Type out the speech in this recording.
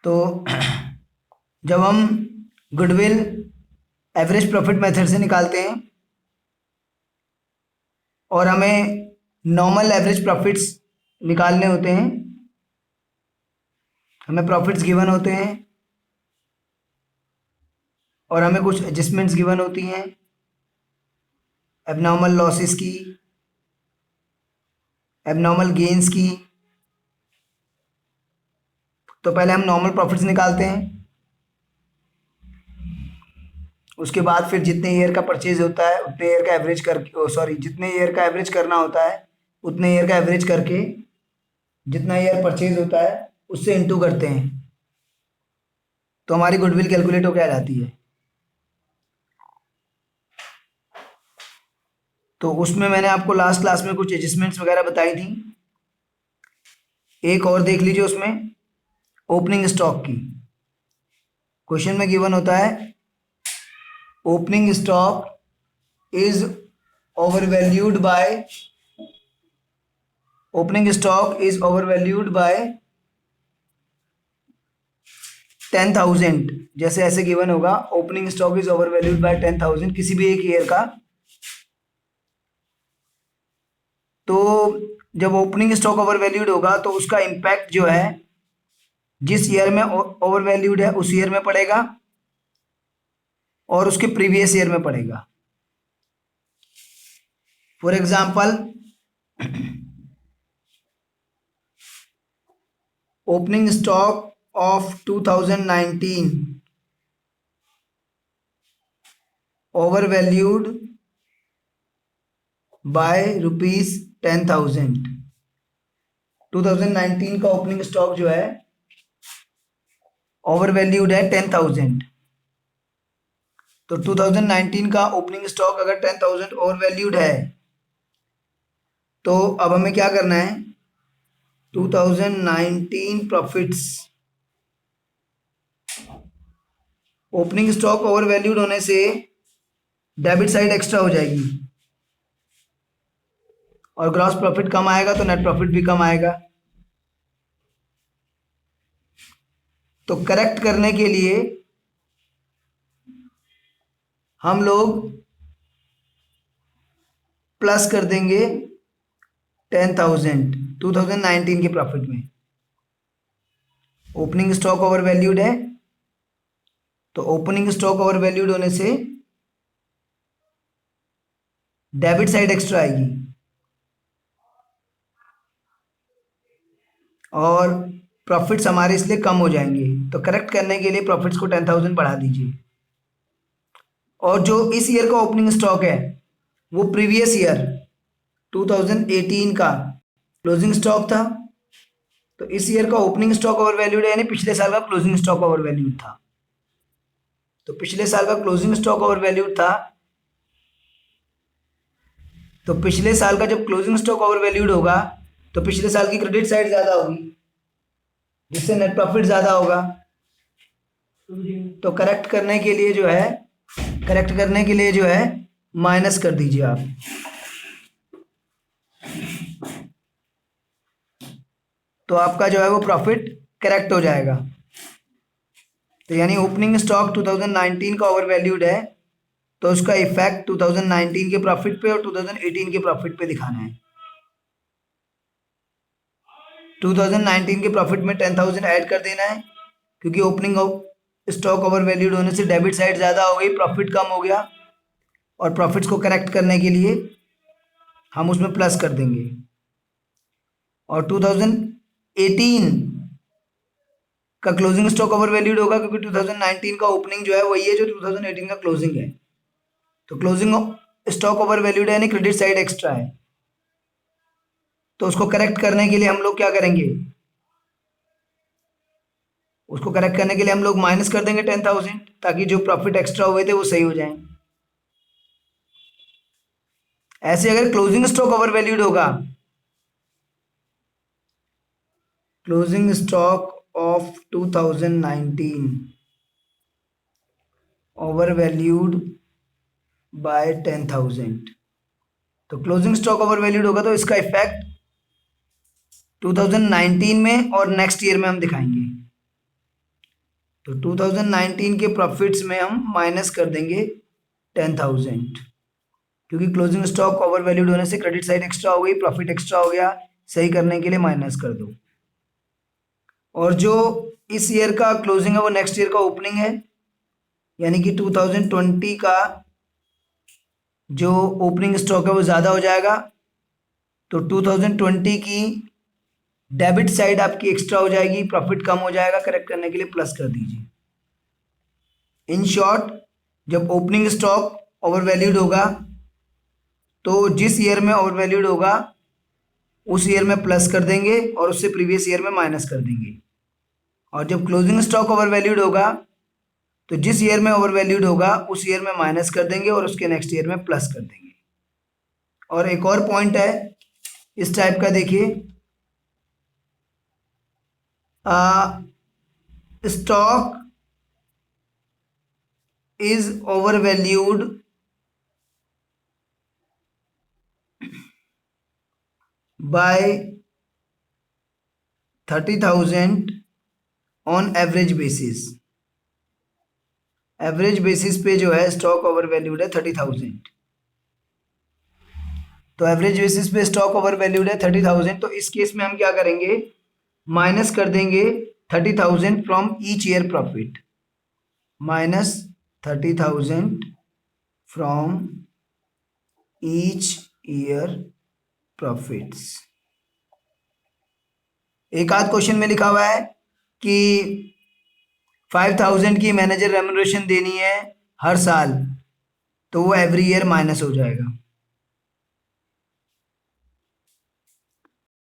तो जब हम गुडविल एवरेज प्रॉफिट मेथड से निकालते हैं और हमें नॉर्मल एवरेज प्रॉफिट्स निकालने होते हैं, हमें प्रॉफिट्स गिवन होते हैं और हमें कुछ एडजस्टमेंट्स गिवन होती हैं एबनॉर्मल लॉसेस की, एबनॉर्मल गेन्स की। तो पहले हम नॉर्मल प्रॉफिट्स निकालते हैं, उसके बाद फिर जितने ईयर का परचेज होता है उतने ईयर का एवरेज करके जितने ईयर का एवरेज करना होता है उतने ईयर का एवरेज करके जितना ईयर परचेज होता है उससे इंटू करते हैं, तो हमारी गुडविल कैलकुलेट होकर आ जाती है। तो उसमें मैंने आपको लास्ट क्लास में कुछ एडजस्टमेंट्स वगैरह बताई थी। एक और देख लीजिए, उसमें ओपनिंग स्टॉक की क्वेश्चन में गिवन होता है opening stock is overvalued by 10,000। जैसे ऐसे गिवन होगा opening stock is overvalued by 10,000 किसी भी एक ईयर का। तो जब ओपनिंग स्टॉक ओवरवैल्यूड होगा तो उसका इम्पैक्ट जो है जिस ईयर में ओवरवैल्यूड है उस ईयर में पड़ेगा और उसके प्रीवियस ईयर में पड़ेगा। For example opening stock of 2019 overvalued by ₹10,000। 2019 का ओपनिंग स्टॉक जो है ओवरवैल्यूड है 10,000। तो 2019 का ओपनिंग स्टॉक अगर 10,000 ओवरवैल्यूड है तो अब हमें क्या करना है, 2019 प्रॉफिट्स, ओपनिंग स्टॉक ओवरवैल्यूड होने से डेबिट साइड एक्स्ट्रा हो जाएगी और ग्रॉस प्रॉफिट कम आएगा तो नेट प्रॉफिट भी कम आएगा। तो करेक्ट करने के लिए हम लोग प्लस कर देंगे 10,000 2019 के प्रॉफिट में। ओपनिंग स्टॉक ओवरवैल्यूड है तो ओपनिंग स्टॉक ओवरवैल्यूड होने से डेबिट साइड एक्स्ट्रा आएगी और प्रॉफिट्स हमारे इसलिए कम हो जाएंगे। तो करेक्ट करने के लिए प्रॉफिट्स को 10,000 बढ़ा दीजिए। और जो इस ईयर का ओपनिंग स्टॉक है वो प्रीवियस ईयर 2018 का क्लोजिंग स्टॉक था, तो इस ईयर का ओपनिंग स्टॉक ओवरवैल्यूड है यानी पिछले साल का क्लोजिंग स्टॉक ओवरवैल्यूड था। तो पिछले साल का क्लोजिंग स्टॉक ओवरवैल्यूड था, तो पिछले साल का जब क्लोजिंग स्टॉक ओवरवैल्यूड होगा तो पिछले साल की क्रेडिट साइड ज़्यादा होगी जिससे नेट प्रॉफिट ज़्यादा होगा। तो करेक्ट करने के लिए जो है माइनस कर दीजिए आप। तो आपका जो है वो प्रॉफिट करेक्ट हो जाएगा। तो यानी ओपनिंग स्टॉक 2019 का ओवरवैल्यूड है तो उसका इफेक्ट 2019 के प्रॉफिट पे और 2018 के प्रॉफिट पे दिखाना है। 2019 के प्रॉफिट में 10,000 ऐड कर देना है क्योंकि ओपनिंग स्टॉक ओवरवैल्यूड होने से डेबिट साइड ज़्यादा हो गई, प्रॉफिट कम हो गया, और प्रॉफिट्स को करेक्ट करने के लिए हम उसमें प्लस कर देंगे। और 2018 का क्लोजिंग स्टॉक ओवरवैल्यूड होगा क्योंकि 2019 का ओपनिंग जो है वही है जो 2018 का क्लोजिंग है। तो क्लोजिंग स्टॉक ओवरवैल्यूड है यानी क्रेडिट साइड एक्स्ट्रा है। तो उसको करेक्ट करने के लिए हम लोग क्या करेंगे, उसको करेक्ट करने के लिए हम लोग माइनस कर देंगे 10,000 ताकि जो प्रॉफिट एक्स्ट्रा हुए थे वो सही हो जाए। ऐसे अगर क्लोजिंग स्टॉक ओवरवैल्यूड होगा, closing stock of 2019 overvalued by 10,000, तो क्लोजिंग स्टॉक ओवरवैल्यूड होगा तो इसका इफेक्ट 2019 में और नेक्स्ट ईयर में हम दिखाएंगे। तो 2019 के प्रॉफिट्स में हम माइनस कर देंगे 10,000, क्योंकि क्लोजिंग स्टॉक ओवर वैल्यूड होने से क्रेडिट साइड एक्स्ट्रा हो गई, प्रॉफिट एक्स्ट्रा हो गया, सही करने के लिए माइनस कर दो। और जो इस ईयर का क्लोजिंग है वो नेक्स्ट ईयर का ओपनिंग है, यानी कि 2020 का जो ओपनिंग स्टॉक है वो ज़्यादा हो जाएगा, तो 2020 की डेबिट साइड आपकी एक्स्ट्रा हो जाएगी, प्रॉफिट कम हो जाएगा, करेक्ट करने के लिए प्लस कर दीजिए। इन शॉर्ट, जब ओपनिंग स्टॉक ओवर वैल्यूड होगा तो जिस ईयर में ओवर वैल्यूड होगा उस ईयर में प्लस कर देंगे और उससे प्रीवियस ईयर में माइनस कर देंगे, और जब क्लोजिंग स्टॉक ओवर वैल्यूड होगा तो जिस ईयर में ओवर वैल्यूड होगा उस ईयर में माइनस कर देंगे और उसके नेक्स्ट ईयर में प्लस कर देंगे। और एक और पॉइंट है इस टाइप का, देखिए, stock is overvalued by 30,000 on average basis। Average basis पे जो है स्टॉक ओवर वैल्यूड है 30,000, तो एवरेज बेसिस पे स्टॉक ओवर वैल्यूड है 30,000, तो इस केस में हम क्या करेंगे, माइनस कर देंगे 30,000 from each year profit, minus 30,000 from each year profits. एक आध क्वेश्चन में लिखा हुआ है कि 5,000 की मैनेजर रेम्युनरेशन देनी है हर साल, तो वो एवरी ईयर माइनस हो जाएगा।